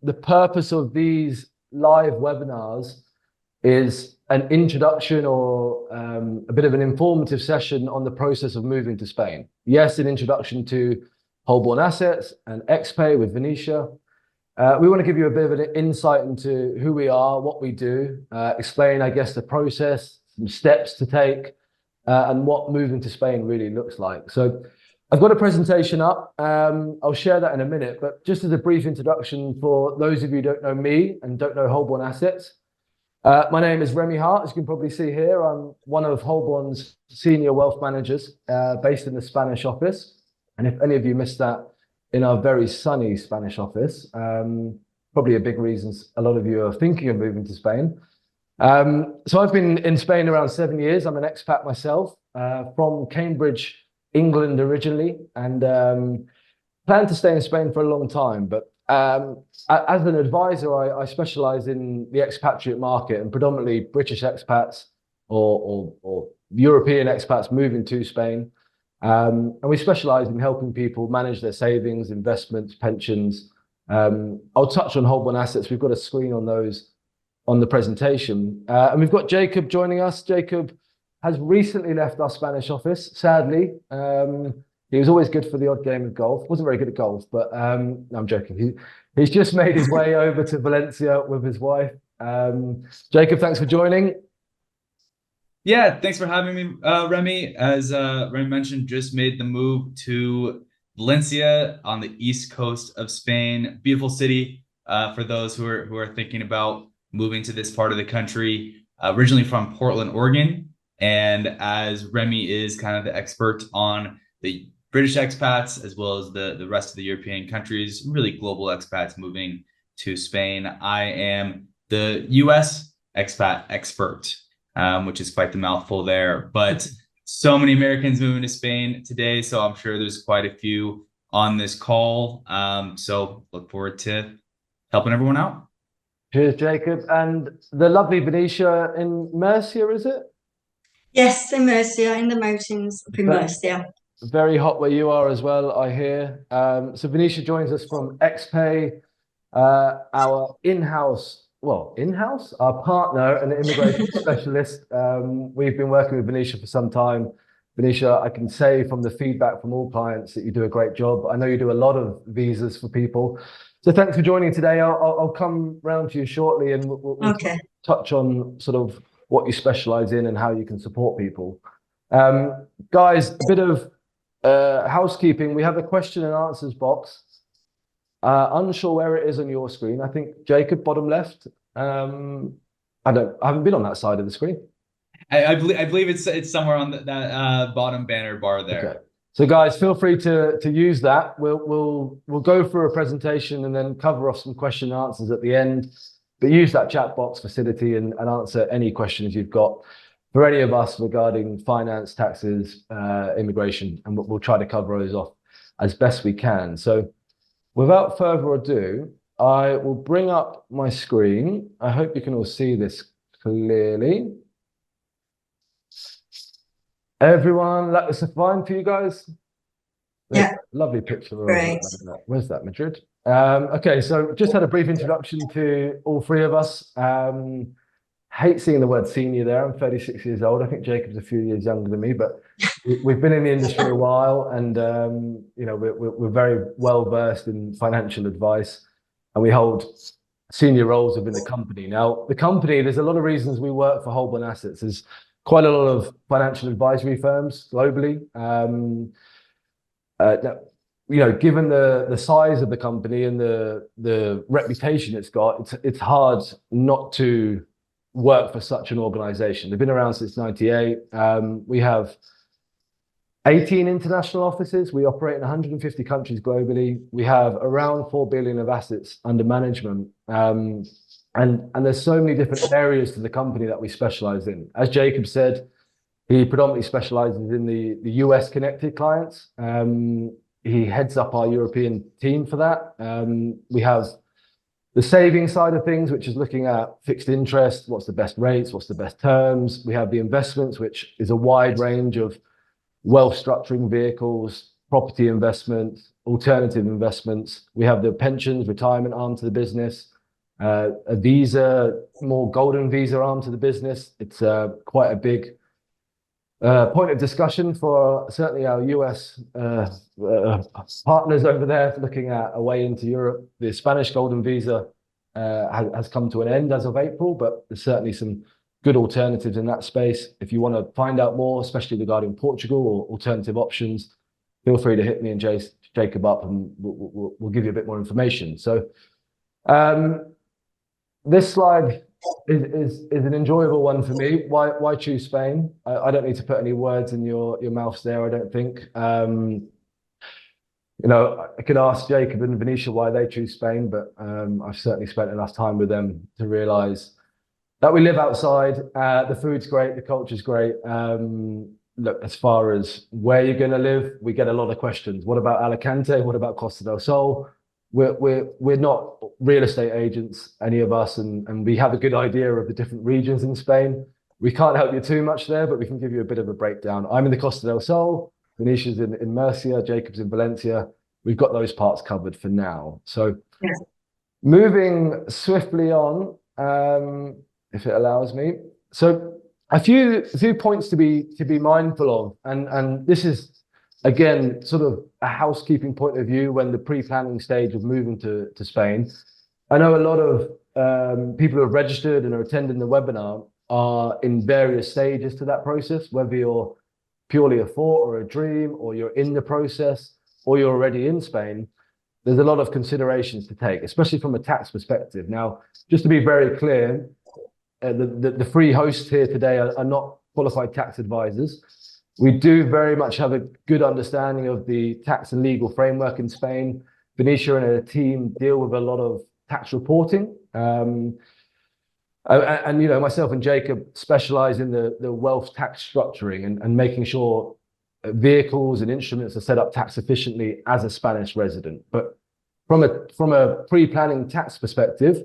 the purpose of these live webinars is an introduction or a bit of an informative session on the process of moving to Spain. Yes, an introduction to Holborn Assets and XPay with Venetia. We want to give you a bit of an insight into who we are, what we do, explain, I guess, the process, some steps to take, and what moving to Spain really looks like. So I've got a presentation up. I'll share that in a minute, but just as a brief introduction for those of you who don't know me and don't know Holborn Assets. My name is Remy Hart. As you can probably see here, I'm one of Holborn's senior wealth managers based in the Spanish office. And if any of you missed that in our very sunny Spanish office, probably a big reason a lot of you are thinking of moving to Spain. So I've been in Spain around 7 years. I'm an expat myself from Cambridge, England originally, and plan to stay in Spain for a long time. But as an advisor, I specialize in the expatriate market and predominantly British expats or European expats moving to Spain. And we specialize in helping people manage their savings, investments, pensions. I'll touch on Holborn Assets. We've got a screen on those on the presentation. And we've got Jacob joining us. Jacob has recently left our Spanish office, sadly. He was always good for the odd game of golf. Wasn't very good at golf, but no, I'm joking. He's just made his way over to Valencia with his wife. Jacob, thanks for joining. Yeah, thanks for having me, Remy. As Remy mentioned, just made the move to Valencia on the east coast of Spain. Beautiful city for those who are thinking about moving to this part of the country. Originally from Portland, Oregon, and as Remy is kind of the expert on the British expats as well as the rest of the European countries, really global expats moving to Spain, I am the US expat expert. Which is quite the mouthful there, but so many Americans moving to Spain today. So I'm sure there's quite a few on this call. So look forward to helping everyone out. Cheers, Jacob. And the lovely Venetia in Murcia, is it? Yes, in Murcia, in the mountains up in Murcia. Very hot where you are as well, I hear. So Venetia joins us from XPay, our our partner and immigration specialist. We've been working with Venetia for some time. Venetia, I can say from the feedback from all clients that you do a great job. I know you do a lot of visas for people. So thanks for joining today. I'll come round to you shortly and we'll touch on sort of what you specialize in and how you can support people. Guys, a bit of housekeeping. We have a question and answers box. Unsure where it is on your screen. I think Jacob, bottom left. I haven't been on that side of the screen. I believe it's somewhere on that bottom banner bar there. Okay. So guys, feel free to use that. We'll go through a presentation and then cover off some question and answers at the end. But use that chat box facility and answer any questions you've got for any of us regarding finance, taxes, immigration, and we'll try to cover those off as best we can. So without further ado, I will bring up my screen. I hope you can all see this clearly. Everyone, is it fine for you guys? Yeah. Lovely picture. Great. Where's that, Madrid? Okay, so just had a brief introduction to all three of us. Hate seeing the word senior there. I'm 36 years old. I think Jacob's a few years younger than me, but we've been in the industry a while, and we're very well versed in financial advice, and we hold senior roles within the company. Now, the company, there's a lot of reasons we work for Holborn Assets. There's quite a lot of financial advisory firms globally. Given the size of the company and the reputation it's got, it's hard not to work for such an organization. They've been around since '98. We have 18 international offices. We operate in 150 countries globally. We have around 4 billion of assets under management. And there's so many different areas to the company that we specialize in. As Jacob said, he predominantly specializes in the US connected clients. He heads up our European team for that. We have the saving side of things, which is looking at fixed interest, what's the best rates, what's the best terms. We have the investments, which is a wide range of wealth structuring vehicles, property investments, alternative investments. We have the pensions, retirement arm to the business, a visa, more golden visa arm to the business. It's quite a big point of discussion for certainly our US partners over there looking at a way into Europe. The Spanish golden visa has come to an end as of April, but there's certainly some good alternatives in that space. If you want to find out more, especially regarding Portugal or alternative options, feel free to hit me and Jacob up, and we'll give you a bit more information. So this slide is an enjoyable one for me. Why choose Spain? I don't need to put any words in your mouths there, I don't think. You know, I could ask Jacob and Venetia why they choose Spain, but I've certainly spent enough time with them to realize that we live outside. The food's great, the culture's great. Look, as far as where you're going to live, we get a lot of questions. What about Alicante? What about Costa del Sol? We're not real estate agents, any of us, and we have a good idea of the different regions in Spain. We can't help you too much there, but we can give you a bit of a breakdown. I'm in the Costa del Sol, Venetia's in Murcia, Jacob's in Valencia. We've got those parts covered for now. So Yes. moving swiftly on, if it allows me. So a few points to be mindful of, and this is again sort of a housekeeping point of view when the pre-planning stage of moving to Spain. I know a lot of people who have registered and are attending the webinar are in various stages to that process, whether you're purely a thought or a dream, or you're in the process, or you're already in Spain. There's a lot of considerations to take, especially from a tax perspective. Now, just to be very clear, the three hosts here today are not qualified tax advisors. We do very much have a good understanding of the tax and legal framework in Spain. Venetia and her team deal with a lot of tax reporting. And you know, myself and Jacob specialize in the wealth tax structuring and making sure vehicles and instruments are set up tax efficiently as a Spanish resident. But from a pre-planning tax perspective,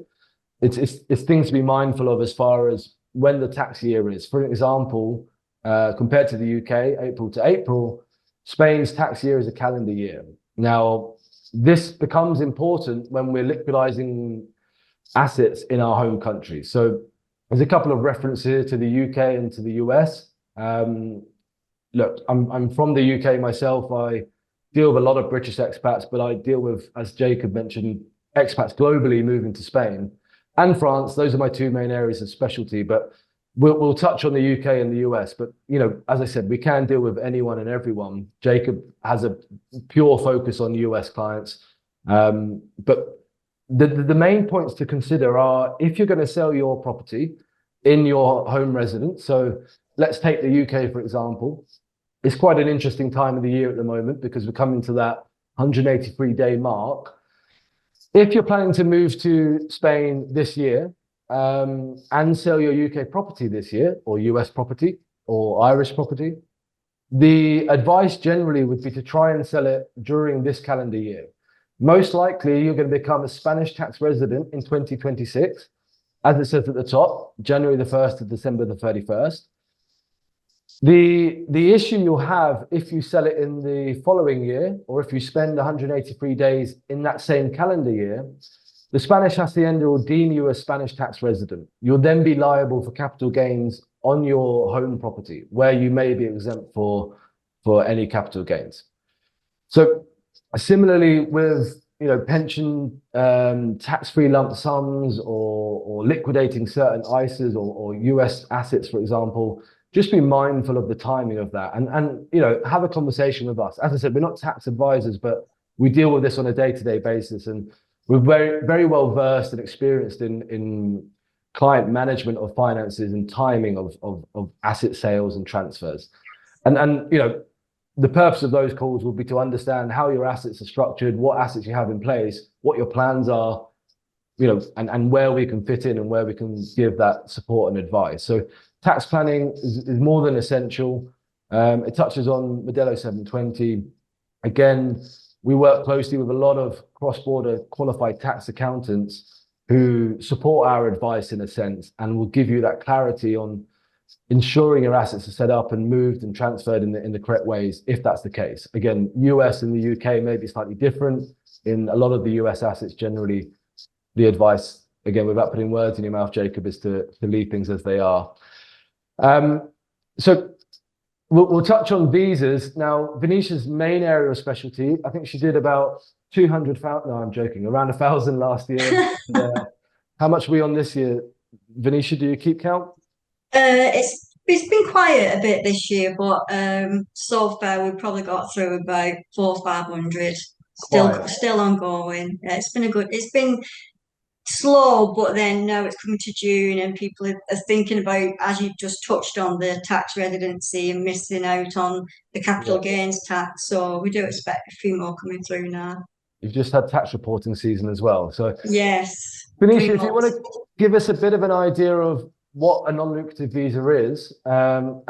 it's things to be mindful of as far as when the tax year is. For example, compared to the UK, April to April, Spain's tax year is a calendar year. Now, this becomes important when we're liquidizing assets in our home country. So there's a couple of references to the UK and to the US. Look, I'm from the UK myself. I deal with a lot of British expats, but I deal with, as Jacob mentioned, expats globally moving to Spain and France. Those are my two main areas of specialty, but we'll touch on the UK and the US. But, you know, as I said, we can deal with anyone and everyone. Jacob has a pure focus on US clients. But the main points to consider are, if you're going to sell your property in your home residence, so let's take the UK, for example. It's quite an interesting time of the year at the moment because we're coming to that 183-day mark. If you're planning to move to Spain this year and sell your UK property this year, or US property, or Irish property, the advice generally would be to try and sell it during this calendar year. Most likely, you're going to become a Spanish tax resident in 2026, as it says at the top, January the 1st to December the 31st. The issue you'll have if you sell it in the following year, or if you spend 183 days in that same calendar year, the Spanish Hacienda will deem you a Spanish tax resident. You'll then be liable for capital gains on your home property, where you may be exempt for any capital gains. So similarly with, you know, pension, tax-free lump sums, or liquidating certain ISAs or US assets, for example, just be mindful of the timing of that, and you know, have a conversation with us. As I said, we're not tax advisors, but we deal with this on a day-to-day basis, and we're very well versed and experienced in client management of finances and timing of asset sales and transfers. And you know, the purpose of those calls will be to understand how your assets are structured, what assets you have in place, what your plans are, you know, and where we can fit in and where we can give that support and advice. So tax planning is more than essential. It touches on Modelo 720. Again, we work closely with a lot of cross-border qualified tax accountants who support our advice in a sense and will give you that clarity on ensuring your assets are set up and moved and transferred in the correct ways, if that's the case. Again, US and the UK may be slightly different. In a lot of the US assets, generally, the advice, again, without putting words in your mouth, Jacob, is to leave things as they are. So we'll touch on visas. Now, Venetia's main area of specialty, I think she did about 200,000, no, I'm joking, around 1,000 last year. How much are we on this year? Venetia, do you keep count? It's been quiet a bit this year, but so far we've probably got through about 400 or 500. Still ongoing. Yeah, it's been slow, but then now it's coming to June and people are thinking about, as you just touched on, the tax residency and missing out on the capital gains tax. So we do expect a few more coming through now. You've just had tax reporting season as well. So yes. Venetia, if you want to give us a bit of an idea of what a non-lucrative visa is, and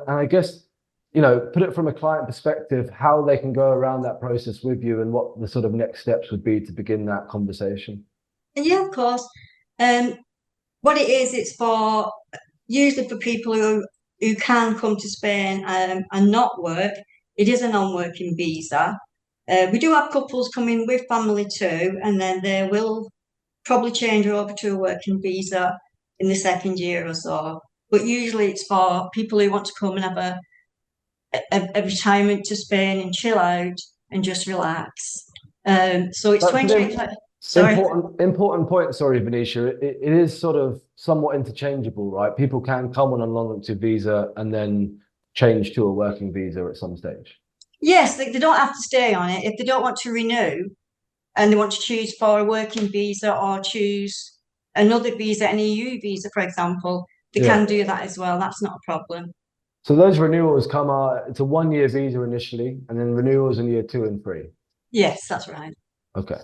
I guess, you know, put it from a client perspective, how they can go around that process with you and what the sort of next steps would be to begin that conversation. Yeah, of course. What it is, it's for usually for people who can come to Spain and not work. It is a non-working visa. We do have couples coming with family too, and then they will probably change over to a working visa in the second year or so. But usually it's for people who want to come and have a retirement to Spain and chill out and just relax. So it's 28. Sorry. Important point. Sorry, Venetia. It is sort of somewhat interchangeable, right? People can come on a non-lucrative visa and then change to a working visa at some stage. Yes, they don't have to stay on it. If they don't want to renew and they want to choose for a working visa or choose another visa, an EU visa, for example, they can do that as well. That's not a problem. So those renewals come out, it's a 1-year visa initially, and then renewals in year 2 and 3. Yes, that's right. Okay.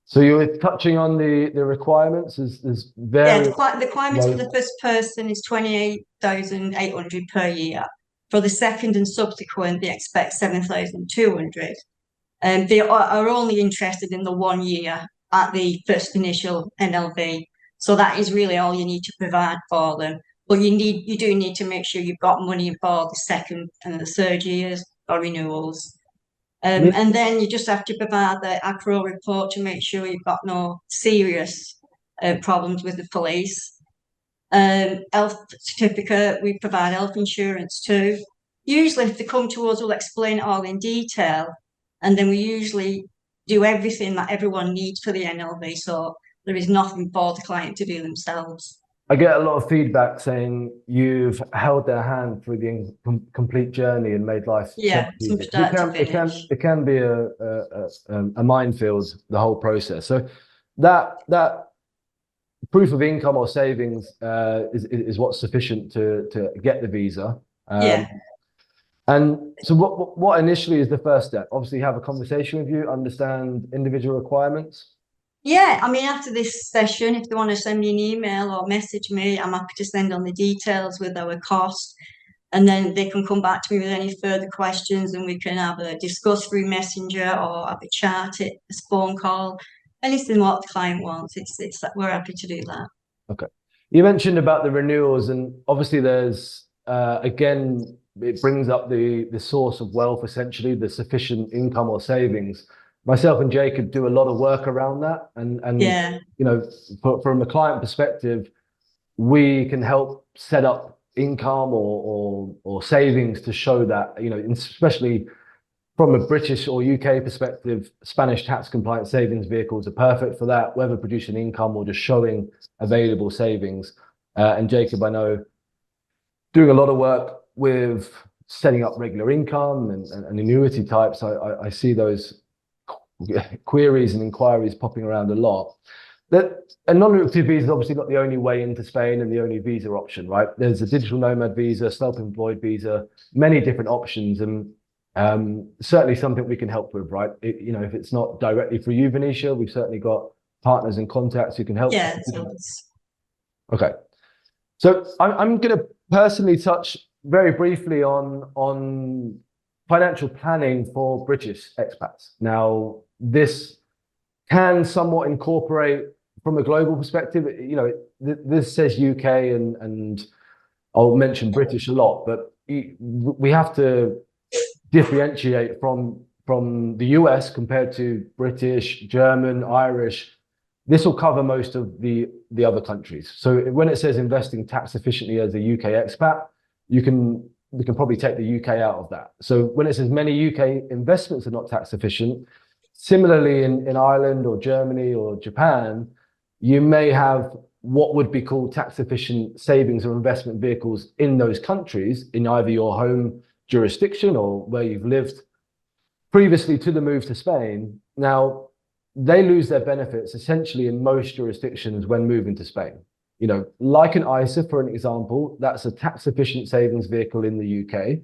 So you were touching on the requirements. There's various. Yeah, the requirements for the first person is 28,800 per year. For the second and subsequent, they expect 7,200. And they are only interested in the 1 year at the first initial NLV. So that is really all you need to provide for them. But you do need to make sure you've got money for the second and the third years or renewals. And then you just have to provide the ACRO report to make sure you've got no serious problems with the police. Health certificate, we provide health insurance too. Usually if they come to us, we'll explain it all in detail. And then we usually do everything that everyone needs for the NLV. So there is nothing for the client to do themselves. I get a lot of feedback saying you've held their hand through the complete journey and made life. Yeah, from start to finish. It can be a minefield, the whole process. So that proof of income or savings is what's sufficient to get the visa. And so what initially is the first step? Obviously have a conversation with you, understand individual requirements. Yeah, I mean, after this session, if they want to send me an email or message me, I'm happy to send on the details with our cost. And then they can come back to me with any further questions and we can have a discuss through Messenger or have a chat, a phone call, anything what the client wants. We're happy to do that. Okay. You mentioned about the renewals, and obviously there's, again, it brings up the source of wealth, essentially, the sufficient income or savings. Myself and Jacob do a lot of work around that. And you know, from a client perspective, we can help set up income or savings to show that, you know, especially from a British or UK perspective, Spanish tax compliant savings vehicles are perfect for that, whether producing income or just showing available savings. And Jacob, I know, doing a lot of work with setting up regular income and annuity types. I see those queries and inquiries popping around a lot. That a non-lucrative visa is obviously not the only way into Spain and the only visa option, right? There's a digital nomad visa, self-employed visa, many different options, and certainly something we can help with, right? You know, if it's not directly for you, Venetia, we've certainly got partners and contacts who can help. Yeah. Okay. So I'm going to personally touch very briefly on financial planning for British expats. Now, this can somewhat incorporate from a global perspective. You know, this says UK and I'll mention British a lot, but we have to differentiate from the US compared to British, German, Irish. This will cover most of the other countries. So when it says investing tax efficiently as a UK expat, we can probably take the UK out of that. So when it says many UK investments are not tax efficient, similarly in Ireland or Germany or Japan, you may have what would be called tax efficient savings or investment vehicles in those countries in either your home jurisdiction or where you've lived previously to the move to Spain. Now, they lose their benefits essentially in most jurisdictions when moving to Spain. You know, like an ISA, for an example, that's a tax efficient savings vehicle in the UK.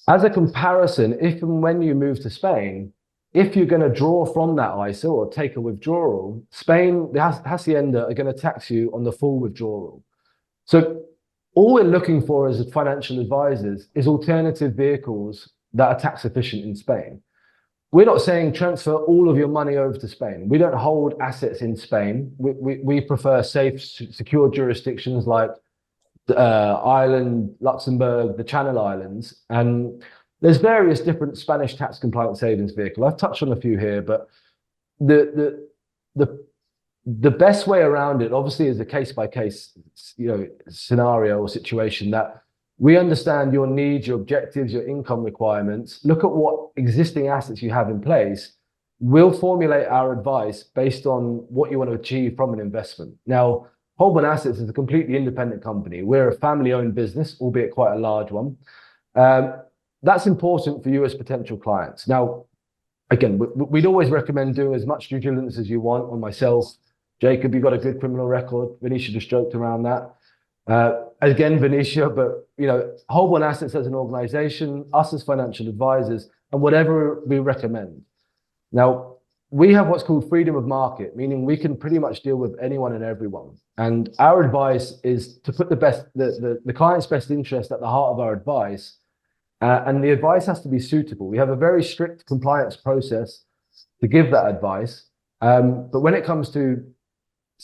As a comparison, if and when you move to Spain, if you're going to draw from that ISA or take a withdrawal, Spain, the Hacienda are going to tax you on the full withdrawal. So all we're looking for as financial advisors is alternative vehicles that are tax efficient in Spain. We're not saying transfer all of your money over to Spain. We don't hold assets in Spain. We prefer safe, secure jurisdictions like Ireland, Luxembourg, the Channel Islands. And there's various different Spanish tax compliant savings vehicles. I've touched on a few here, but the best way around it obviously is a case-by-case, scenario or situation that we understand your needs, your objectives, your income requirements, look at what existing assets you have in place. We'll formulate our advice based on what you want to achieve from an investment. Now, Holborn Assets is a completely independent company. We're a family-owned business, albeit quite a large one. That's important for you as potential clients. Now, again, we'd always recommend doing as much due diligence as you want on myself. Jacob, you've got a good criminal record. Venetia just joked around that. Again, Venetia, but Holborn Assets as an organization, us as financial advisors, and whatever we recommend. Now, we have what's called freedom of market, meaning we can pretty much deal with anyone and everyone. And our advice is to put the client's best interest at the heart of our advice. And the advice has to be suitable. We have a very strict compliance process to give that advice. But when it comes to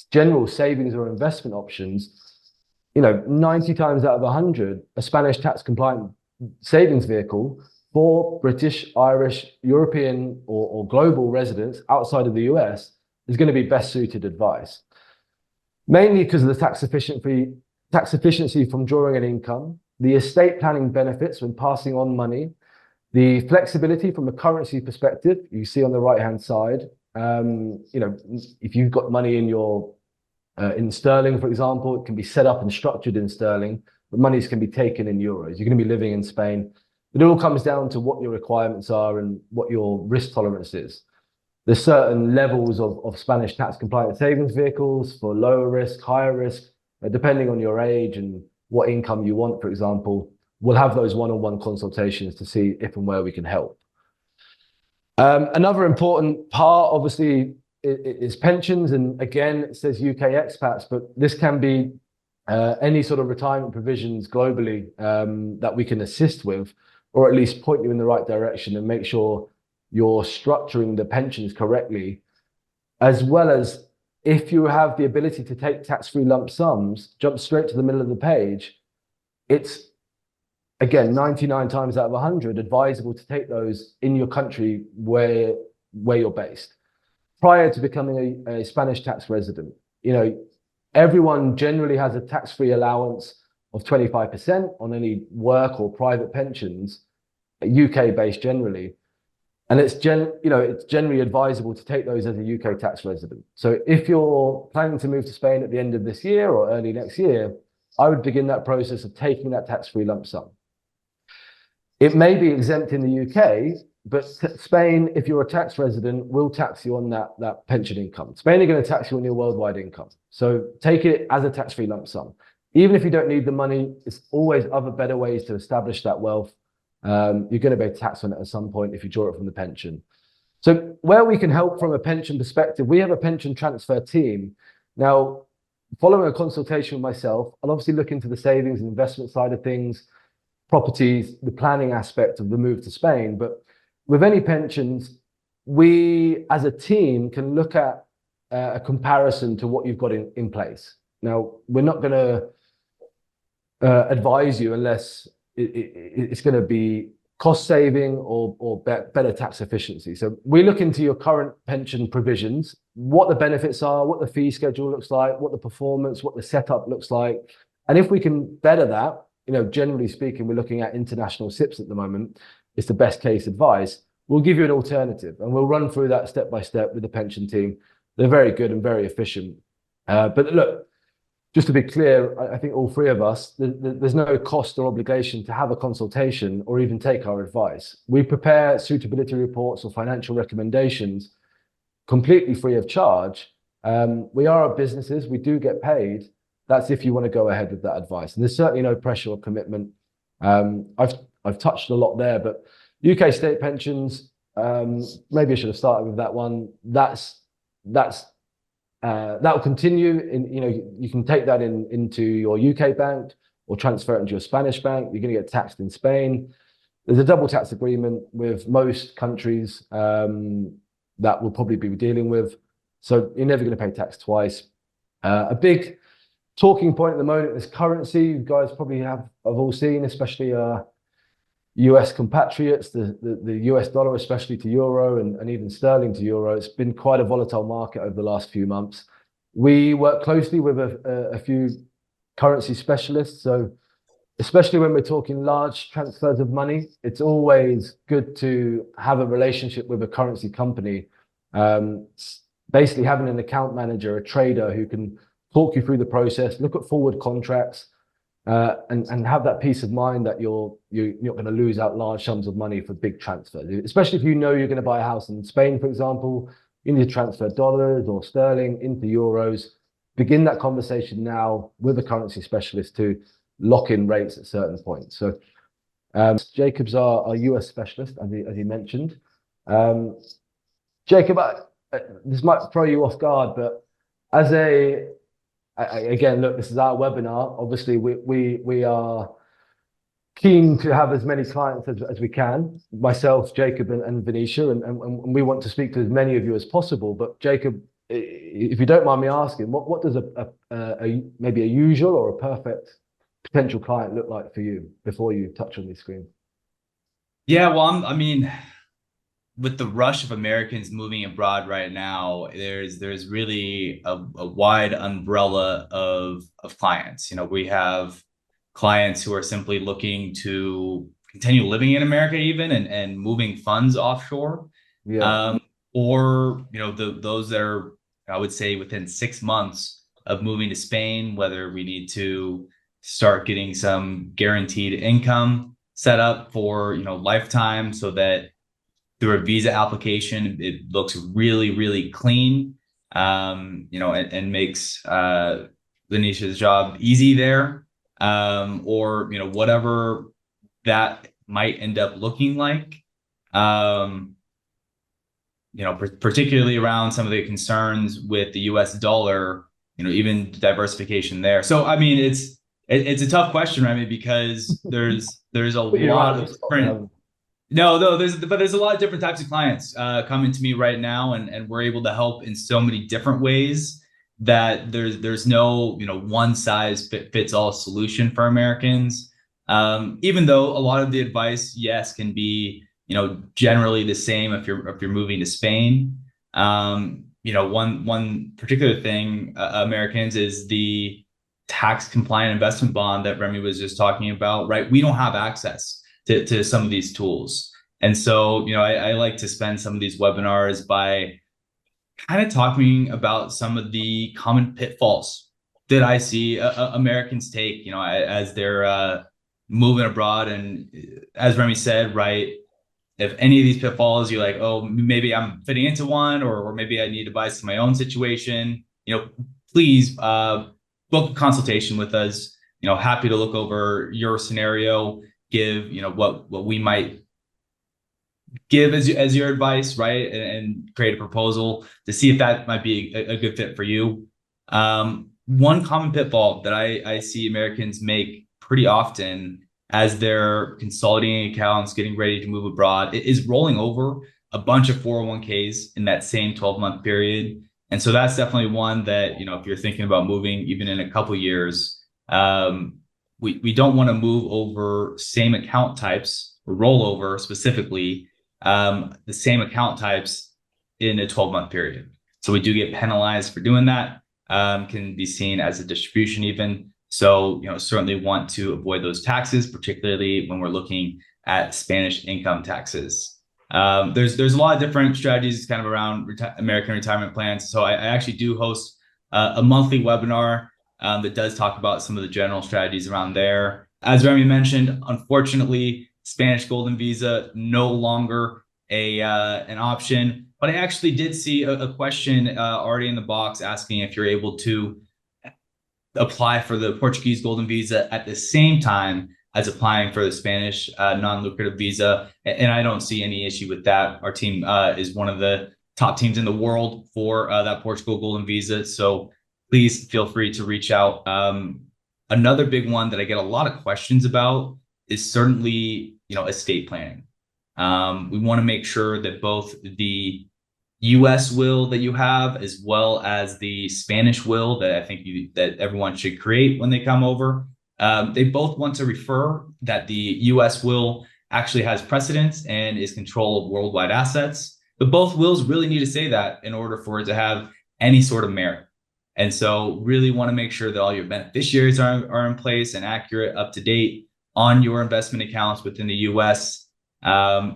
general savings or investment options, 90 times out of 100, a Spanish tax compliant savings vehicle for British, Irish, European, or global residents outside of the US is going to be best suited advice. Mainly because of the tax efficiency from drawing an income, the estate planning benefits when passing on money, the flexibility from a currency perspective, you see on the right-hand side. If you've got money in sterling, for example, it can be set up and structured in sterling, but monies can be taken in euros. You're going to be living in Spain. It all comes down to what your requirements are and what your risk tolerance is. There's certain levels of Spanish tax compliant savings vehicles for lower risk, higher risk, depending on your age and what income you want, for example. We'll have those one-on-one consultations to see if and where we can help. Another important part, obviously, is pensions. And again, it says UK expats, but this can be any sort of retirement provisions globally that we can assist with, or at least point you in the right direction and make sure you're structuring the pensions correctly, as well as if you have the ability to take tax-free lump sums, jump straight to the middle of the page, it's, again, 99 times out of 100 advisable to take those in your country where you're based prior to becoming a Spanish tax resident. Everyone generally has a tax-free allowance of 25% on any work or private pensions, UK-based generally. And it's generally advisable to take those as a UK tax resident. So if you're planning to move to Spain at the end of this year or early next year, I would begin that process of taking that tax-free lump sum. It may be exempt in the UK, but Spain, if you're a tax resident, will tax you on that pension income. Spain are going to tax you on your worldwide income. So take it as a tax-free lump sum. Even if you don't need the money, there's always other better ways to establish that wealth. You're going to be taxed on it at some point if you draw it from the pension. So where we can help from a pension perspective, we have a pension transfer team. Now, following a consultation with myself, I'll obviously look into the savings and investment side of things, properties, the planning aspect of the move to Spain. But with any pensions, we as a team can look at a comparison to what you've got in place. Now, we're not going to advise you unless it's going to be cost saving or better tax efficiency. So we look into your current pension provisions, what the benefits are, what the fee schedule looks like, what the performance, what the setup looks like. And if we can better that, generally speaking, we're looking at international SIPs at the moment. It's the best case advice. We'll give you an alternative and we'll run through that step by step with the pension team. They're very good and very efficient. But look, just to be clear, I think all three of us, there's no cost or obligation to have a consultation or even take our advice. We prepare suitability reports or financial recommendations completely free of charge. We are businesses, we do get paid. That's if you want to go ahead with that advice. And there's certainly no pressure or commitment. I've touched a lot there, but UK state pensions, maybe I should have started with that one. That will continue. You can take that into your UK bank or transfer it into your Spanish bank. You're going to get taxed in Spain. There's a double tax agreement with most countries that we'll probably be dealing with. So you're never going to pay tax twice. A big talking point at the moment is currency. You guys probably have all seen, especially US compatriots, the US dollar, especially to euro and even sterling to euro. It's been quite a volatile market over the last few months. We work closely with a few currency specialists. So especially when we're talking large transfers of money, it's always good to have a relationship with a currency company. Basically having an account manager, a trader who can talk you through the process, look at forward contracts, and have that peace of mind that you're not going to lose out large sums of money for big transfers. Especially if you're going to buy a house in Spain, for example, you need to transfer dollars or sterling into euros. Begin that conversation now with a currency specialist to lock in rates at certain points. So Jacob's our US specialist, as he mentioned. Jacob, this might throw you off guard, but again, look, this is our webinar. Obviously, we are keen to have as many clients as we can, myself, Jacob, and Venetia, and we want to speak to as many of you as possible. But Jacob, if you don't mind me asking, what does maybe a usual or a perfect potential client look like for you before you touch on the screen? Yeah, well, I mean, with the rush of Americans moving abroad right now, there's really a wide umbrella of clients. We have clients who are simply looking to continue living in America even and moving funds offshore. Yeah. Or those that are, I would say, within 6 months of moving to Spain, whether we need to start getting some guaranteed income set up for lifetime, so that through a visa application, it looks really, really clean, and makes Venetia's job easy there, or whatever that might end up looking like, particularly around some of the concerns with the US dollar, even diversification there. So I mean, it's a tough question, Remy, because there's a lot of different. No, there's a lot of different types of clients coming to me right now, and we're able to help in so many different ways that there's no one size fits all solution for Americans. Even though a lot of the advice, yes, can be generally the same if you're moving to Spain. One particular thing, Americans, is the tax compliant investment bond that Remy was just talking about. Right, we don't have access to some of these tools. And so, I like to spend some of these webinars by kind of talking about some of the common pitfalls that I see Americans take, as they're moving abroad. And as Remy said, right, if any of these pitfalls, you're like, oh, maybe I'm fitting into one, or maybe I need advice to my own situation, please book a consultation with us. Happy to look over your scenario, give what we might give as your advice, right, and create a proposal to see if that might be a good fit for you. One common pitfall that I see Americans make pretty often as they're consolidating accounts, getting ready to move abroad, is rolling over a bunch of 401ks in that same 12-month period. And so that's definitely one that, if you're thinking about moving even in a couple years, we don't want to move over same account types or rollover specifically the same account types in a 12-month period. So we do get penalized for doing that. Can be seen as a distribution even. So, certainly want to avoid those taxes, particularly when we're looking at Spanish income taxes. There's a lot of different strategies kind of around American retirement plans. So I actually do host a monthly webinar that does talk about some of the general strategies around there. As Remy mentioned, unfortunately, Spanish Golden Visa no longer an option. But I actually did see a question already in the box asking if you're able to apply for the Portuguese Golden Visa at the same time as applying for the Spanish non-lucrative visa. And I don't see any issue with that. Our team is one of the top teams in the world for that Portugal Golden Visa. So please feel free to reach out. Another big one that I get a lot of questions about is certainly, estate planning. We want to make sure that both the US will that you have, as well as the Spanish will that I think that everyone should create when they come over. They both want to refer that the US will actually has precedence and is control of worldwide assets. But both wills really need to say that in order for it to have any sort of merit. And so really want to make sure that all your beneficiaries are in place and accurate, up to date on your investment accounts within the US.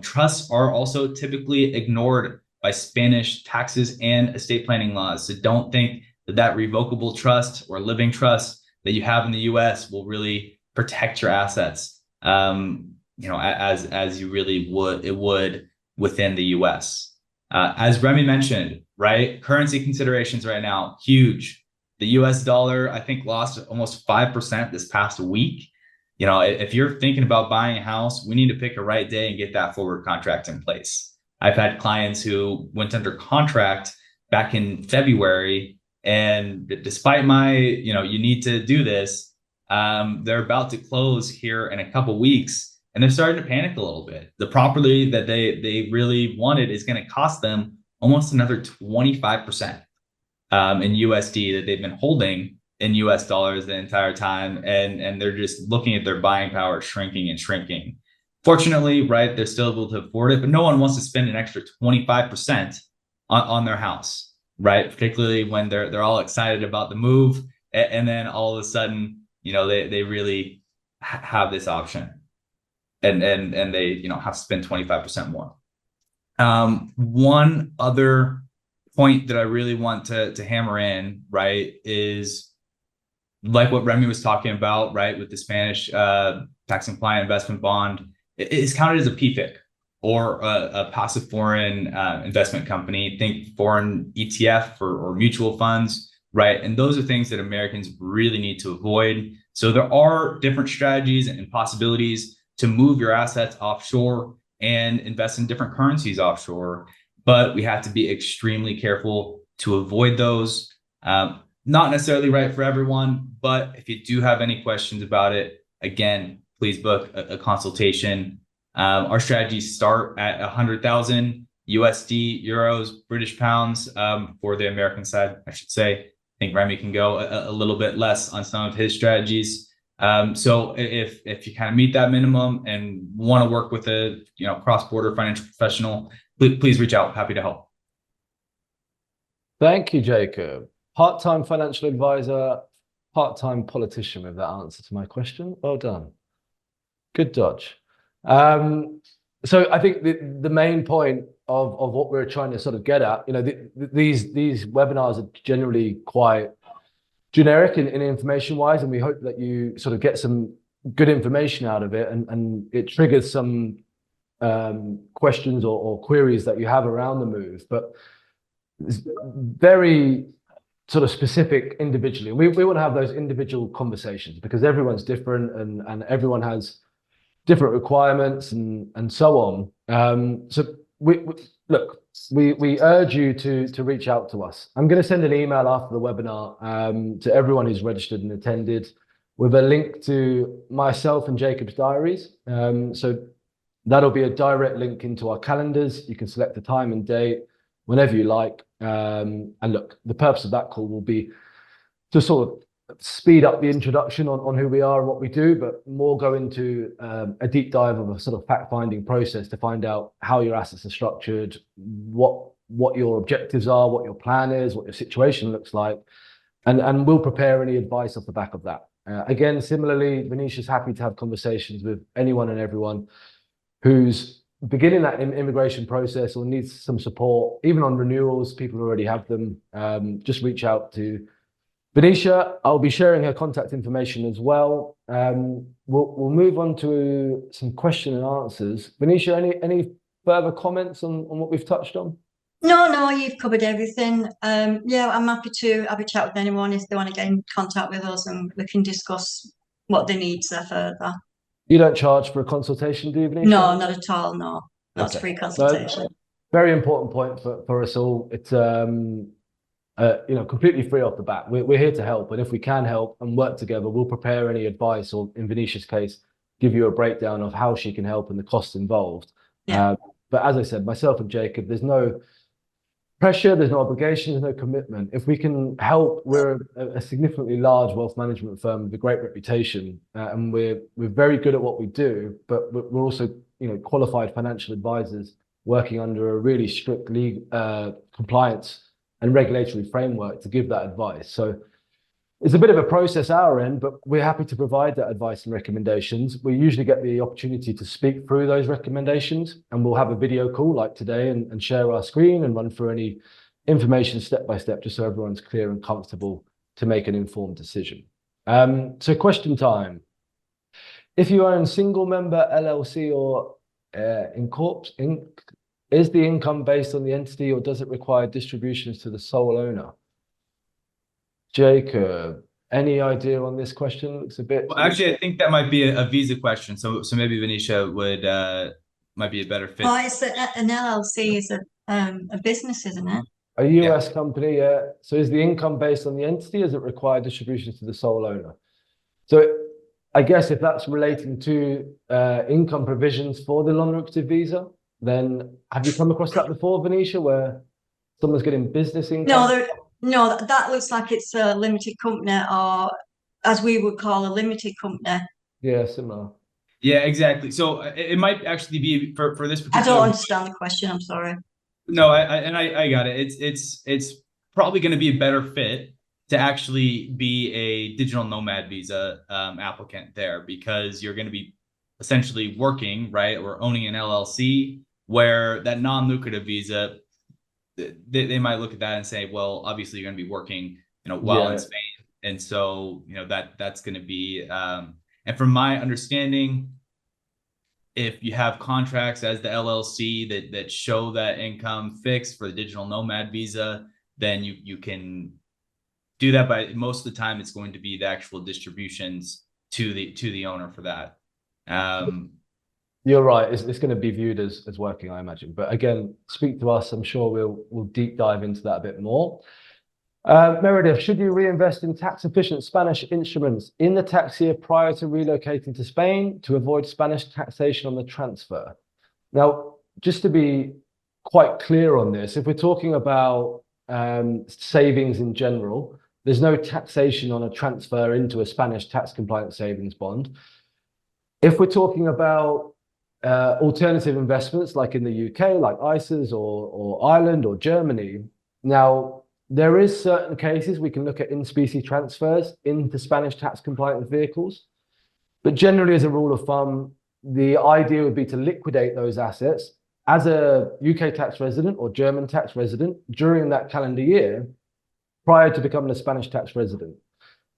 Trusts are also typically ignored by Spanish taxes and estate planning laws. So don't think that revocable trust or living trust that you have in the US will really protect your assets, as you really would within the US. As Remy mentioned, right, currency considerations right now, huge. The US dollar, I think, lost almost 5% this past week. If you're thinking about buying a house, we need to pick a right day and get that forward contract in place. I've had clients who went under contract back in February, and despite my, you need to do this, they're about to close here in a couple weeks, and they're starting to panic a little bit. The property that they really wanted is going to cost them almost another 25% in USD that they've been holding in US dollars the entire time, and they're just looking at their buying power shrinking and shrinking. Fortunately, right, they're still able to afford it, but no one wants to spend an extra 25% on their house, right? Particularly when they're all excited about the move, and then all of a sudden, they really have this option, and they have to spend 25% more. One other point that I really want to hammer in, right, is like what Remy was talking about, right, with the Spanish tax compliant investment bond. It is counted as a PFIC, or a passive foreign investment company. Think foreign ETF or mutual funds, right? And those are things that Americans really need to avoid. So there are different strategies and possibilities to move your assets offshore and invest in different currencies offshore, but we have to be extremely careful to avoid those. Not necessarily right for everyone, but if you do have any questions about it, again, please book a consultation. Our strategies start at 100,000 USD, euros, British pounds for the American side, I should say. I think Remy can go a little bit less on some of his strategies. So if you kind of meet that minimum and want to work with a cross-border financial professional, please reach out. Happy to help. Thank you, Jacob. Part-time financial advisor, part-time politician with that answer to my question. Well done. Good dodge. So I think the main point of what we're trying to sort of get at, these webinars are generally quite generic in information wise, and we hope that you sort of get some good information out of it, and it triggers some questions or queries that you have around the move. But it's very sort of specific individually. We want to have those individual conversations because everyone's different and everyone has different requirements and so on. So we urge you to reach out to us. I'm going to send an email after the webinar to everyone who's registered and attended with a link to myself and Jacob's diaries. So that'll be a direct link into our calendars. You can select the time and date whenever you like. And look, the purpose of that call will be to sort of speed up the introduction on who we are and what we do, but more go into a deep dive of a sort of fact-finding process to find out how your assets are structured, what your objectives are, what your plan is, what your situation looks like, and we'll prepare any advice off the back of that. Again, similarly, Venetia's happy to have conversations with anyone and everyone who's beginning that immigration process or needs some support, even on renewals. People already have them. Just reach out to Venetia. I'll be sharing her contact information as well. We'll move on to some question and answers. Venetia, any further comments on what we've touched on? No, you've covered everything. Yeah, I'm happy to have a chat with anyone if they want to get in contact with us, and we can discuss what their needs are further. You don't charge for a consultation, do you, Venetia? No, not at all. No, that's Okay. free consultation. No, very important point for us all. It's completely free off the bat. We're here to help, and if we can help and work together, we'll prepare any advice, or in Venetia's case, give you a breakdown of how she can help and the costs involved. Yeah. But as I said, myself and Jacob, there's no pressure, there's no obligation, there's no commitment. If we can help, we're a significantly large wealth management firm with a great reputation, and we're very good at what we do, but we're also qualified financial advisors working under a really strict legal compliance and regulatory framework to give that advice. So it's a bit of a process our end, but we're happy to provide that advice and recommendations. We usually get the opportunity to speak through those recommendations, and we'll have a video call like today and share our screen and run through any information step by step, just so everyone's clear and comfortable to make an informed decision. So question time. If you own single member LLC or Inc., is the income based on the entity, or does it require distributions to the sole owner? Jacob, any idea on this question? Looks a bit. Well, actually, I think that might be a visa question. So maybe Venetia would might be a better fit. Oh, it's an LLC is a business, isn't it? A US company, yeah. So is the income based on the entity, or does it require distributions to the sole owner? So I guess if that's relating to income provisions for the non-lucrative visa, then have you come across that before, Venetia, where someone's getting business income? No, that looks like it's a limited company, or as we would call a limited company. Yeah, similar. Yeah, exactly. So it might actually be for this particular. I don't understand the question. I'm sorry. No, I got it. It's probably going to be a better fit to actually be a digital nomad visa applicant there, because you're going to be essentially working, right, or owning an LLC, where that non-lucrative visa, they might look at that and say, well, obviously you're going to be working, while in Spain. And so, that's going to be, and from my understanding, if you have contracts as the LLC that show that income fixed for the digital nomad visa, then you can do that. But most of the time, it's going to be the actual distributions to the owner for that. You're right. It's going to be viewed as working, I imagine. But again, speak to us. I'm sure we'll deep dive into that a bit more. Meredith, should you reinvest in tax-efficient Spanish instruments in the tax year prior to relocating to Spain to avoid Spanish taxation on the transfer? Now, just to be quite clear on this, if we're talking about savings in general, there's no taxation on a transfer into a Spanish tax compliant savings bond. If we're talking about alternative investments like in the UK, like ISAs or Ireland or Germany, now there is certain cases we can look at in-specie transfers into Spanish tax compliant vehicles, but generally as a rule of thumb, the idea would be to liquidate those assets as a UK tax resident or German tax resident during that calendar year prior to becoming a Spanish tax resident.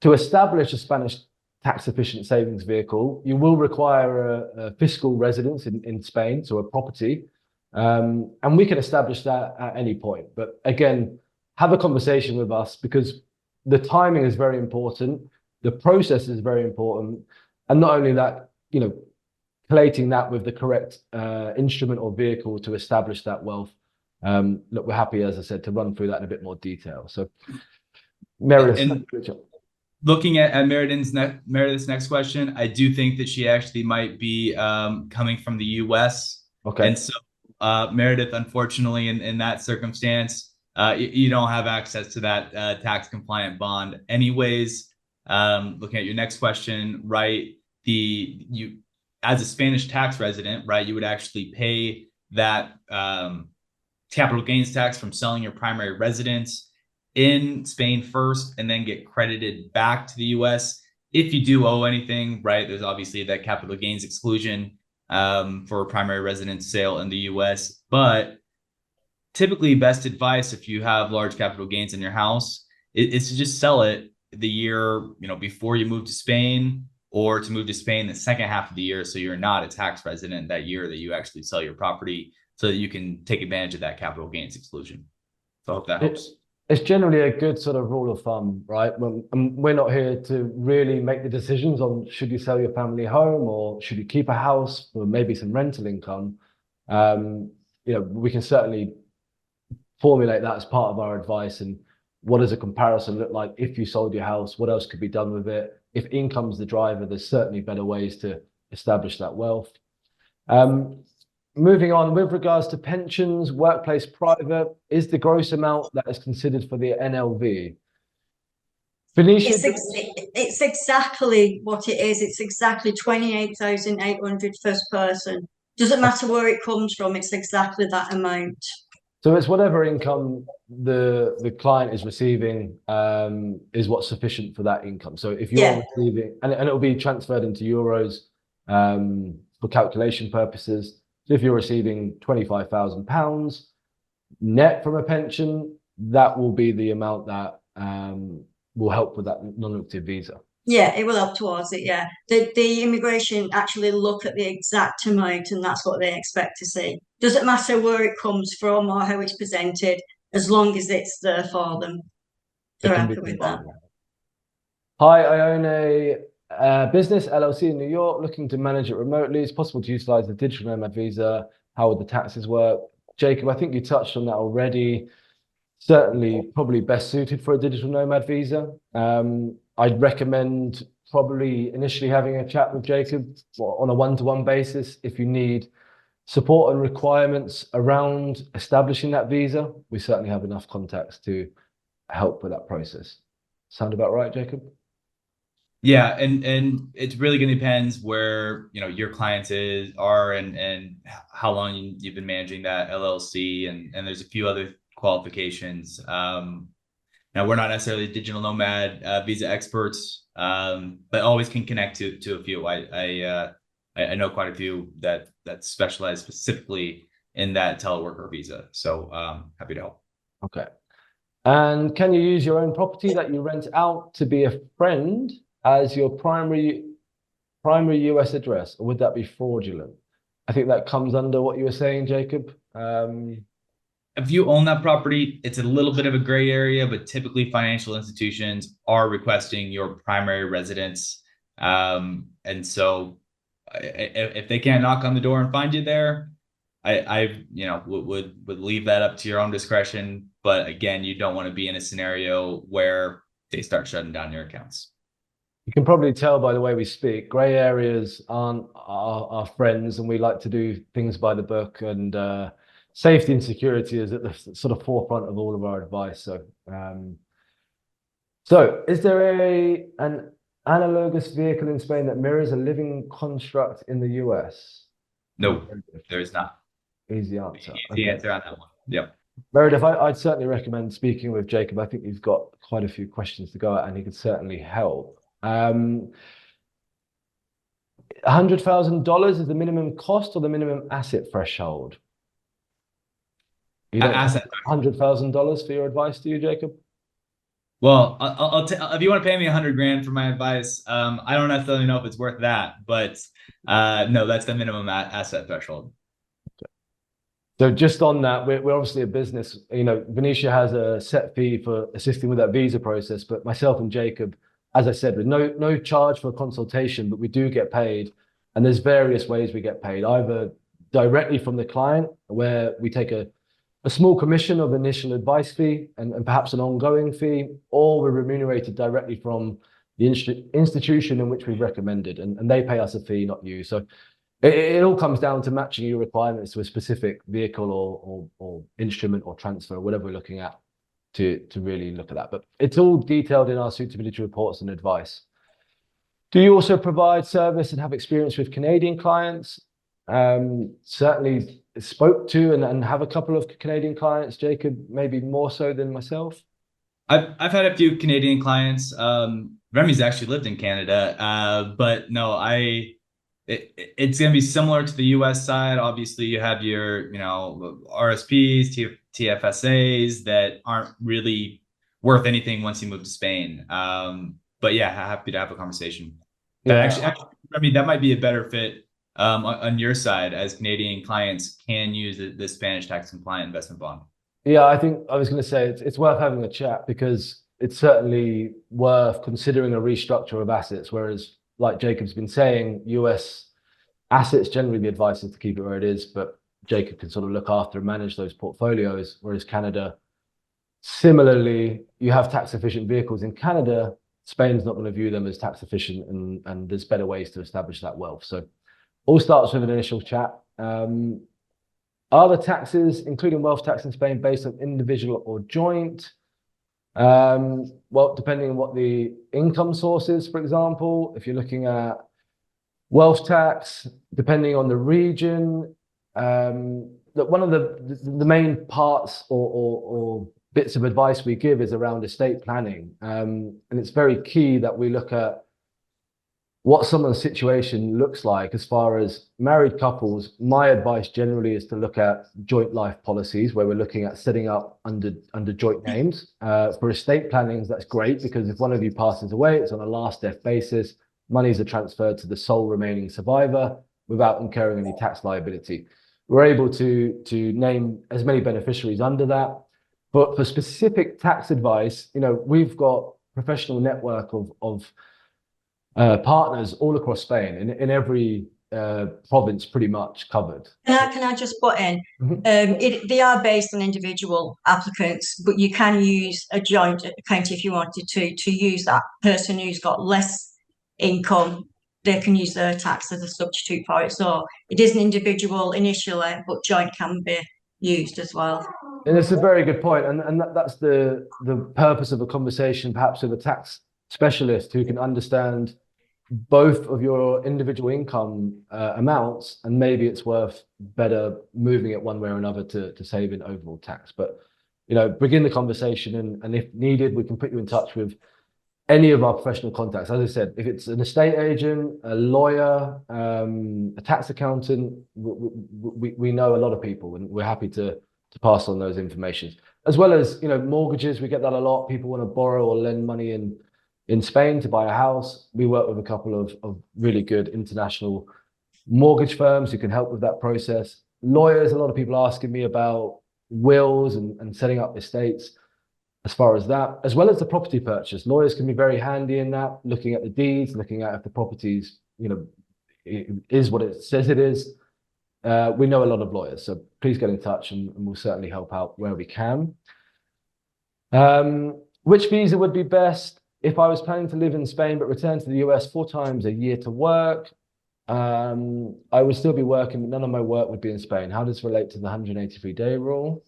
To establish a Spanish tax-efficient savings vehicle, you will require a fiscal residence in Spain, so a property, and we can establish that at any point. But again, have a conversation with us, because the timing is very important, the process is very important, and not only that, collating that with the correct instrument or vehicle to establish that wealth. Look, we're happy, as I said, to run through that in a bit more detail. So, Meredith, looking at Meredith's next question, I do think that she actually might be coming from the US. Okay. And so Meredith, unfortunately, in that circumstance, you don't have access to that tax compliant bond anyways. looking at your next question, right? You as a Spanish tax resident, right, you would actually pay that capital gains tax from selling your primary residence in Spain first, and then get credited back to the US. If you do owe anything, right, there's obviously that capital gains exclusion for a primary residence sale in the US. But typically, best advice if you have large capital gains in your house is to just sell it the year before you move to Spain, or to move to Spain the second half of the year, so you're not a tax resident that year that you actually sell your property, so that you can take advantage of that capital gains exclusion. So I hope that helps. It's generally a good sort of rule of thumb, right? We're not here to really make the decisions on should you sell your family home or should you keep a house for maybe some rental income. We can certainly formulate that as part of our advice. And what does a comparison look like if you sold your house? What else could be done with it? If income's the driver, there's certainly better ways to establish that wealth. Moving on, with regards to pensions, workplace, private, is the gross amount that is considered for the NLV? Venetia? It's exactly what it is. It's exactly 28,800 first person. Doesn't matter where it comes from, it's exactly that amount. So it's whatever income the client is receiving is what's sufficient for that income. So if you're receiving, and it will be transferred into euros for calculation purposes. So if you're receiving £25,000 net from a pension, that will be the amount that will help with that non-lucrative visa. Yeah, it will help towards it. Yeah, the immigration actually look at the exact amount, and that's what they expect to see. Doesn't matter where it comes from or how it's presented, as long as it's there for them. They're happy with that. Hi, I own a business LLC in New York, looking to manage it remotely. It's possible to utilize the digital nomad visa. How would the taxes work? Jacob, I think you touched on that already. Certainly, probably best suited for a digital nomad visa. I'd recommend probably initially having a chat with Jacob on a one-to-one basis. If you need support and requirements around establishing that visa, we certainly have enough contacts to help with that process. Sound about right, Jacob? Yeah, and it's really going to depend where your clients are and how long you've been managing that LLC, and there's a few other qualifications. Now, we're not necessarily digital nomad visa experts, but always can connect to a few. I know quite a few that specialize specifically in that teleworker visa. So happy to help. Okay. And can you use your own property that you rent out to be a friend as your primary US address, or would that be fraudulent? I think that comes under what you were saying, Jacob. If you own that property, it's a little bit of a gray area, but typically financial institutions are requesting your primary residence. And so if they can't knock on the door and find you there, I would leave that up to your own discretion. But again, you don't want to be in a scenario where they start shutting down your accounts. You can probably tell by the way we speak, gray areas aren't our friends, and we like to do things by the book, and safety and security is at the sort of forefront of all of our advice. So is there an analogous vehicle in Spain that mirrors a living construct in the US? No, there is not. Easy answer. Easy answer on that one. Yep. Meredith, I'd certainly recommend speaking with Jacob. I think he's got quite a few questions to go at, and he could certainly help. $100,000 is the minimum cost or the minimum asset threshold? You don't asset. $100,000 for your advice, do you, Jacob? Well, if you want to pay me $100,000 for my advice, I don't necessarily know if it's worth that, but no, that's the minimum asset threshold. Okay. So just on that, we're obviously a business. Venetia has a set fee for assisting with that visa process, but myself and Jacob, as I said, with no charge for a consultation, but we do get paid, and there's various ways we get paid, either directly from the client, where we take a small commission of initial advice fee and perhaps an ongoing fee, or we're remunerated directly from the institution in which we've recommended, and they pay us a fee, not you. So it all comes down to matching your requirements to a specific vehicle or instrument or transfer, or whatever we're looking at. to really look at that. But it's all detailed in our suitability reports and advice. Do you also provide service and have experience with Canadian clients? Certainly spoke to and have a couple of Canadian clients. Jacob, maybe more so than myself. I've had a few Canadian clients. Remy's actually lived in Canada, but no, it's going to be similar to the US side. Obviously, you have your, RSPs, TFSAs that aren't really worth anything once you move to Spain. But yeah, happy to have a conversation. Actually, Remy, that might be a better fit on your side, as Canadian clients can use the Spanish tax compliant investment bond. Yeah, I think I was going to say it's worth having a chat, because it's certainly worth considering a restructure of assets. Whereas, like Jacob's been saying, US assets, generally the advice is to keep it where it is, but Jacob can sort of look after and manage those portfolios. Whereas Canada, similarly, you have tax efficient vehicles in Canada. Spain's not going to view them as tax efficient, and there's better ways to establish that wealth. So all starts with an initial chat. Are the taxes, including wealth tax in Spain, based on individual or joint? Well, depending on what the income source is, for example, if you're looking at wealth tax, depending on the region, one of the main parts or bits of advice we give is around estate planning. And it's very key that we look at what someone's situation looks like. As far as married couples, my advice generally is to look at joint life policies, where we're looking at setting up under joint names. For estate plannings, that's great, because if one of you passes away, it's on a last death basis. Monies are transferred to the sole remaining survivor without incurring any tax liability. We're able to name as many beneficiaries under that. But for specific tax advice, we've got professional network of partners all across Spain, in every province pretty much covered. Can I just put in, they are based on individual applicants, but you can use a joint account if you wanted to use that person who's got less income. They can use their tax as a substitute for it. So it is an individual initially, but joint can be used as well. And it's a very good point. And that's the purpose of a conversation, perhaps with a tax specialist who can understand both of your individual income amounts, and maybe it's worth better moving it one way or another to save in overall tax. But begin the conversation, and if needed, we can put you in touch with any of our professional contacts. As I said, if it's an estate agent, a lawyer, a tax accountant, we know a lot of people, and we're happy to pass on those information. As well as mortgages, we get that a lot. People want to borrow or lend money in Spain to buy a house. We work with a couple of really good international mortgage firms who can help with that process. Lawyers, a lot of people asking me about wills and setting up estates. As far as that, as well as the property purchase, lawyers can be very handy in that, looking at the deeds, looking at if the property's, is what it says it is. We know a lot of lawyers, so please get in touch, and we'll certainly help out where we can. Which visa would be best? If I was planning to live in Spain but return to the US 4 times a year to work, I would still be working, but none of my work would be in Spain. How does it relate to the 183-day rule?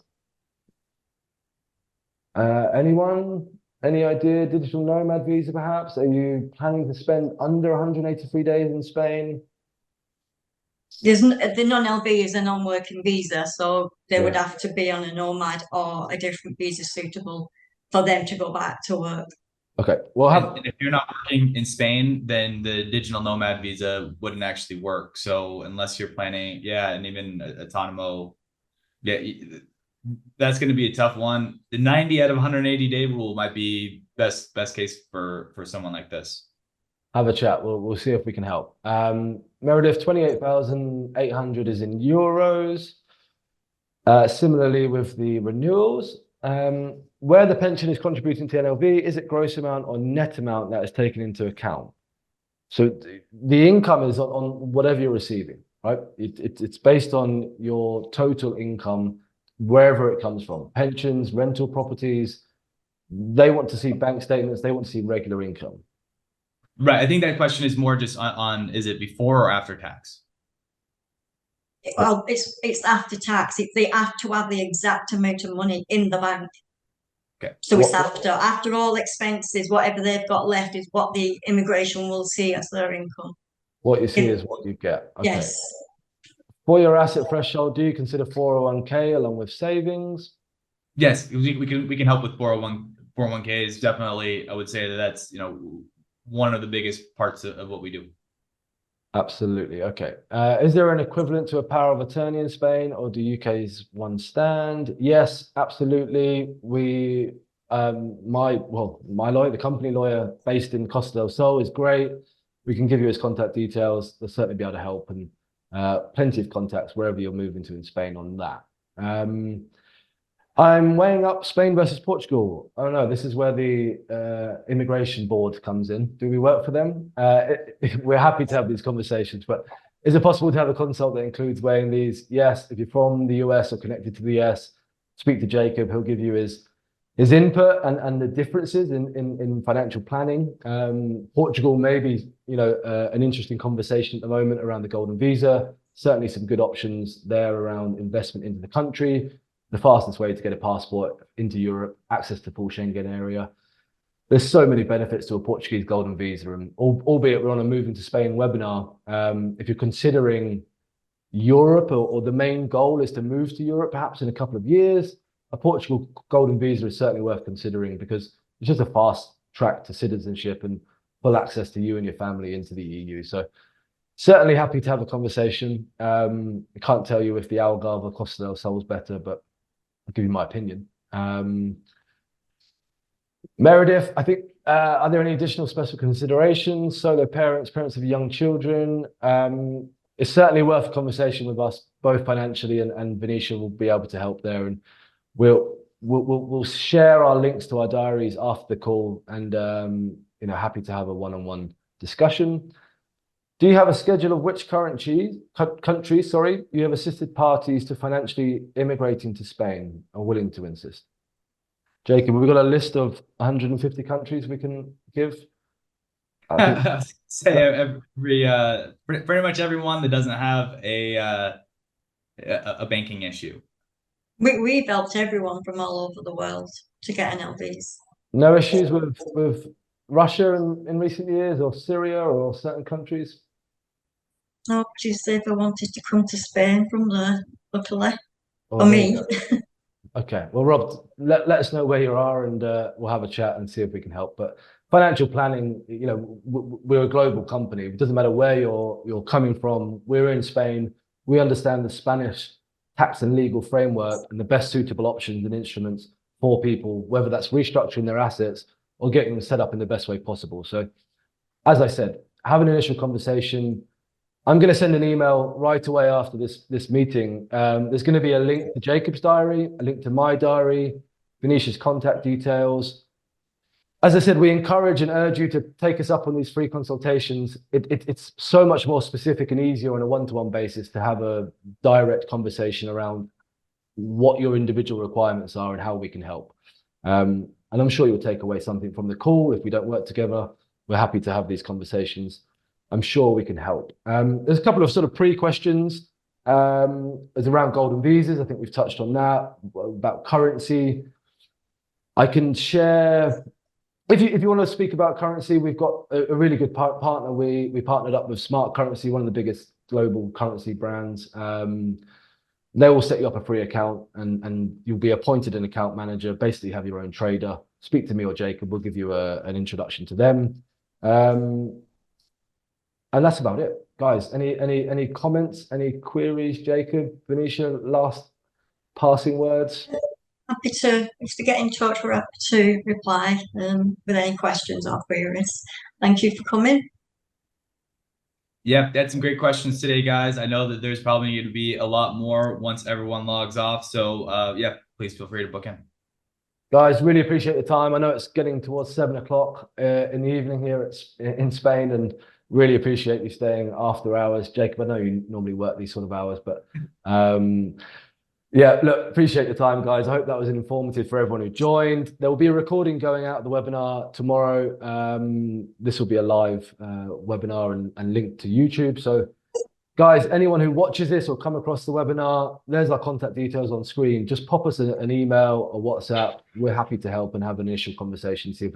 Anyone? Any idea? Digital nomad visa, perhaps? Are you planning to spend under 183 days in Spain? The non-LV is a non-working visa, so they would have to be on a nomad or a different visa suitable for them to go back to work. Okay. Well, and if you're not working in Spain, then the digital nomad visa wouldn't actually work. So unless you're planning, and even autonomo, that's going to be a tough one. The 90 out of 180-day rule might be best case for someone like this. Have a chat. We'll see if we can help. Meredith, 28,800 is in euros. Similarly with the renewals, where the pension is contributing to NLV, is it gross amount or net amount that is taken into account? So the income is on whatever you're receiving, right? It's based on your total income, wherever it comes from. Pensions, rental properties, they want to see bank statements, they want to see regular income. Right. I think that question is more just on is it before or after tax? Well, it's after tax. They have to have the exact amount of money in the bank. Okay. So it's after all expenses, whatever they've got left is what the immigration will see as their income. What you see is what you get. Okay. Yes. For your asset threshold, do you consider 401k along with savings? Yes, we can help with 401ks. Definitely, I would say that's one of the biggest parts of what we do. Absolutely. Okay. Is there an equivalent to a power of attorney in Spain, or do UK's one stand? Yes, absolutely. My lawyer, the company lawyer based in Costa del Sol, is great. We can give you his contact details. They'll certainly be able to help, and plenty of contacts wherever you're moving to in Spain on that. I'm weighing up Spain versus Portugal. I don't know. This is where the immigration board comes in. Do we work for them? We're happy to have these conversations, but is it possible to have a consult that includes weighing these? Yes. If you're from the US or connected to the US, speak to Jacob. He'll give you his input and the differences in financial planning. Portugal may be an interesting conversation at the moment around the golden visa. Certainly some good options there around investment into the country. The fastest way to get a passport into Europe, access to full Schengen area. There's so many benefits to a Portuguese golden visa, and albeit we're on a Moving to Spain webinar, if you're considering Europe or the main goal is to move to Europe perhaps in a couple of years, a Portugal golden visa is certainly worth considering because it's just a fast track to citizenship and full access to you and your family into the EU. So certainly happy to have a conversation. I can't tell you if the Algarve or Costa del Sol is better, but I'll give you my opinion. Meredith, I think, are there any additional special considerations? Solo parents, parents of young children. It's certainly worth a conversation with us, both financially and Venetia will be able to help there. And we'll share our links to our diaries after the call, and happy to have a one-on-one discussion. Do you have a schedule of which countries, you have assisted parties to financially immigrating to Spain are willing to insist? Jacob, we've got a list of 150 countries we can give. Say pretty much everyone that doesn't have a banking issue. We've helped everyone from all over the world to get NLVs. No issues with Russia in recent years, or Syria, or certain countries? No, just if I wanted to come to Spain from there, luckily. For me. Okay. Well, Rob, let us know where you are, and we'll have a chat and see if we can help. But financial planning, we're a global company. It doesn't matter where you're coming from. We're in Spain. We understand the Spanish tax and legal framework and the best suitable options and instruments for people, whether that's restructuring their assets or getting them set up in the best way possible. So, as I said, have an initial conversation. I'm going to send an email right away after this meeting. There's going to be a link to Jacob's diary, a link to my diary, Venetia's contact details. As I said, we encourage and urge you to take us up on these free consultations. It's so much more specific and easier on a one-to-one basis to have a direct conversation around what your individual requirements are and how we can help. And I'm sure you'll take away something from the call. If we don't work together, we're happy to have these conversations. I'm sure we can help. There's a couple of sort of pre-questions. It's around golden visas. I think we've touched on that. About currency. I can share, if you want to speak about currency, we've got a really good partner. We partnered up with Smart Currency, one of the biggest global currency brands. They will set you up a free account, and you'll be appointed an account manager, basically have your own trader. Speak to me or Jacob, we'll give you an introduction to them. And that's about it, guys. Any comments, any queries, Jacob, Venetia, last passing words? Happy to, if they get in touch, we're happy to reply with any questions or queries. Thank you for coming. Yeah, that's some great questions today, guys. I know that there's probably going to be a lot more once everyone logs off. So yeah, please feel free to book in. Guys, really appreciate the time. I know it's getting towards 7 o'clock in the evening here in Spain, and really appreciate you staying after hours. Jacob, I know you normally work these sort of hours, but yeah, look, appreciate your time, guys. I hope that was informative for everyone who joined. There will be a recording going out of the webinar tomorrow. This will be a live webinar and linked to YouTube. So Guys, anyone who watches this or come across the webinar, there's our contact details on screen. Just pop us an email or WhatsApp. We're happy to help and have an initial conversation, see if